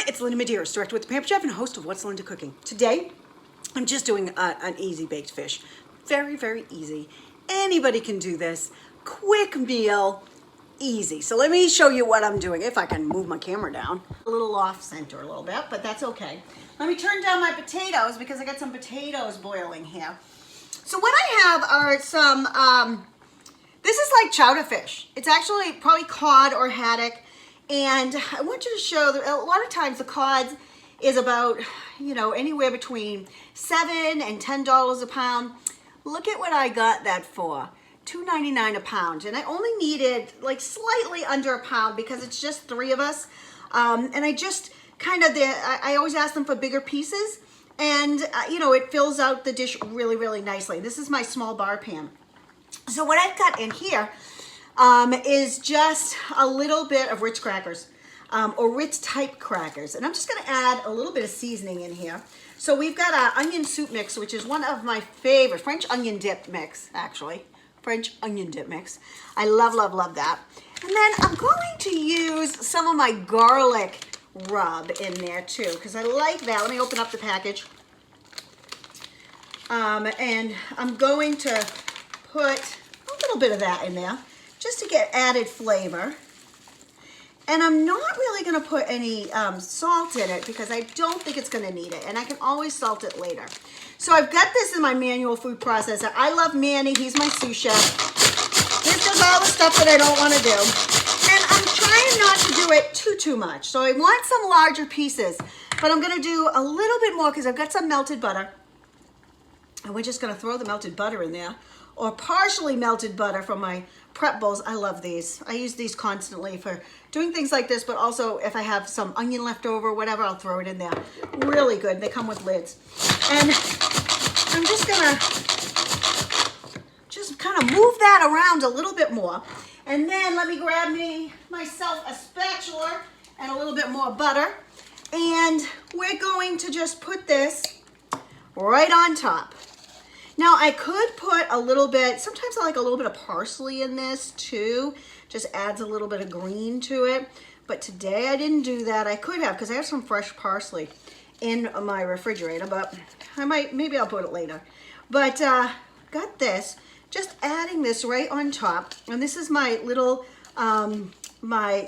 it's Linda Medeiros, director with the Pampered Chef and host of What's Linda Cooking. Today, I'm just doing an easy baked fish. Very, very easy. Anybody can do this. Quick meal, easy. So let me show you what I'm doing, if I can move my camera down. A little off center a little bit, but that's okay. Let me turn down my potatoes because I got some potatoes boiling here. So what I have are some, this is like chowder fish. It's actually probably cod or haddock. And I want you to show that a lot of times the cod is about, you know, anywhere between $7 and $10 a pound. Look at what I got that for. $2.99 a pound. And I only needed like slightly under a pound because it's just 3 of us. And I just kind of, I always ask them for bigger pieces. And, you know, it fills out the dish really, really nicely. This is my small bar pan. So what I've got in here is just a little bit of Ritz crackers or Ritz type crackers. And I'm just going to add a little bit of seasoning in here. So we've got our onion soup mix, which is one of my favorite, French onion dip mix, actually. French onion dip mix. I love, love, love that. And then I'm going to use some of my garlic rub in there too, because I like that. Let me open up the package. And I'm going to put a little bit of that in there, just to get added flavor. And I'm not really gonna put any salt in it because I don't think it's gonna need it, and I can always salt it later. So I've got this in my manual food processor. I love Manny, he's my sous chef. This does all the stuff that I don't wanna do. And I'm trying not to do it too much. So I want some larger pieces, but I'm gonna do a little bit more because I've got some melted butter. And we're just gonna throw the melted butter in there, or partially melted butter from my prep bowls. I love these. I use these constantly for doing things like this, but also if I have some onion left over, whatever, I'll throw it in there. Really good. They come with lids. And I'm just gonna kind of move that around a little bit more. And then let me grab myself a spatula and a little bit more butter. And we're going to just put this right on top. Now I could put a little bit, sometimes I like a little bit of parsley in this too. Just adds a little bit of green to it. But today I didn't do that. I could have, because I have some fresh parsley in my refrigerator, but maybe I'll put it later. But got this, just adding this right on top. And this is my little, my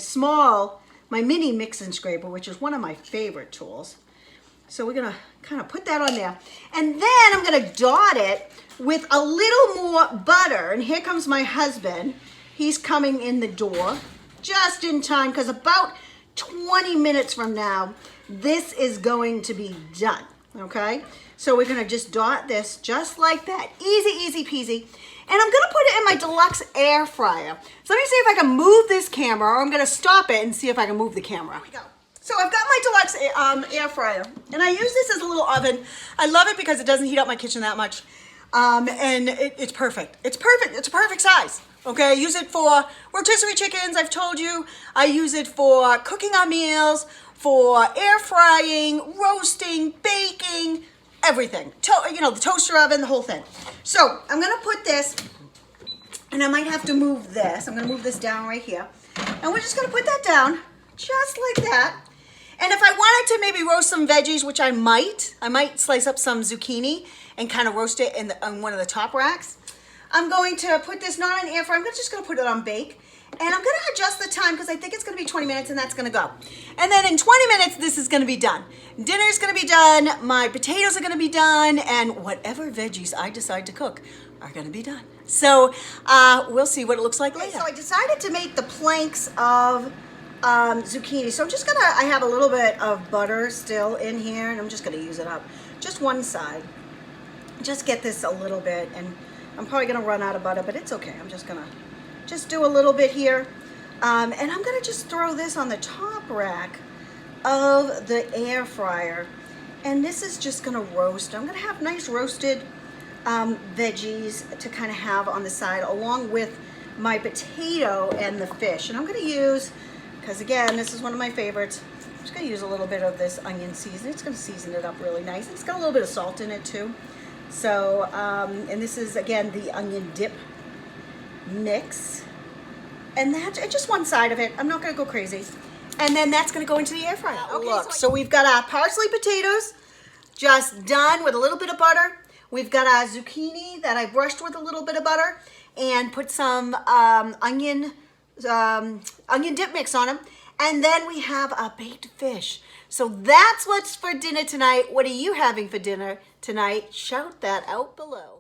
mini mix and scraper, which is one of my favorite tools. So we're gonna kind of put that on there. And then I'm gonna dot it with a little more butter. And here comes my husband. He's coming in the door just in time, because about 20 minutes from now, this is going to be done, okay? So we're gonna just dot this just like that. Easy, easy peasy. And I'm gonna put it in my Deluxe Air Fryer. So let me see if I can move this camera, or I'm gonna stop it and see if I can move the camera. Here we go. So I've got my Deluxe Air Fryer, and I use this as a little oven. I love it because it doesn't heat up my kitchen that much, and it's perfect. It's perfect. It's a perfect size. Okay, I use it for rotisserie chickens. I've told you. I use it for cooking our meals, for air frying, roasting, baking, everything. You know, the toaster oven, the whole thing. So I'm gonna put this, and I might have to move this. I'm gonna move this down right here, and we're just gonna put that down just like that. And if I wanted to maybe roast some veggies, which I might slice up some zucchini and kind of roast it on one of the top racks. I'm going to put this not on air fryer. I'm just going to put it on bake. And I'm going to adjust the time because I think it's going to be 20 minutes and that's going to go. And then in 20 minutes, this is going to be done. Dinner's going to be done. My potatoes are going to be done. And whatever veggies I decide to cook are going to be done. So we'll see what it looks like later. So I decided to make the planks of zucchini. So I have a little bit of butter still in here, and I'm just gonna use it up. Just one side. Just get this a little bit, and I'm probably gonna run out of butter, but it's okay. I'm just gonna do a little bit here. And I'm gonna just throw this on the top rack of the air fryer. And this is just gonna roast. I'm gonna have nice roasted veggies to kind of have on the side, along with my potato and the fish. And I'm gonna use, because again, this is one of my favorites, I'm just gonna use a little bit of this onion seasoning. It's gonna season it up really nice. It's got a little bit of salt in it too. So, and this is again the onion dip mix. And that's just one side of it. I'm not gonna go crazy. And then that's gonna go into the air fryer. Okay, look, so we've got our parsley potatoes just done with a little bit of butter. We've got our zucchini that I brushed with a little bit of butter and put some onion dip mix on them. And then we have a baked fish. So that's what's for dinner tonight. What are you having for dinner tonight? Shout that out below.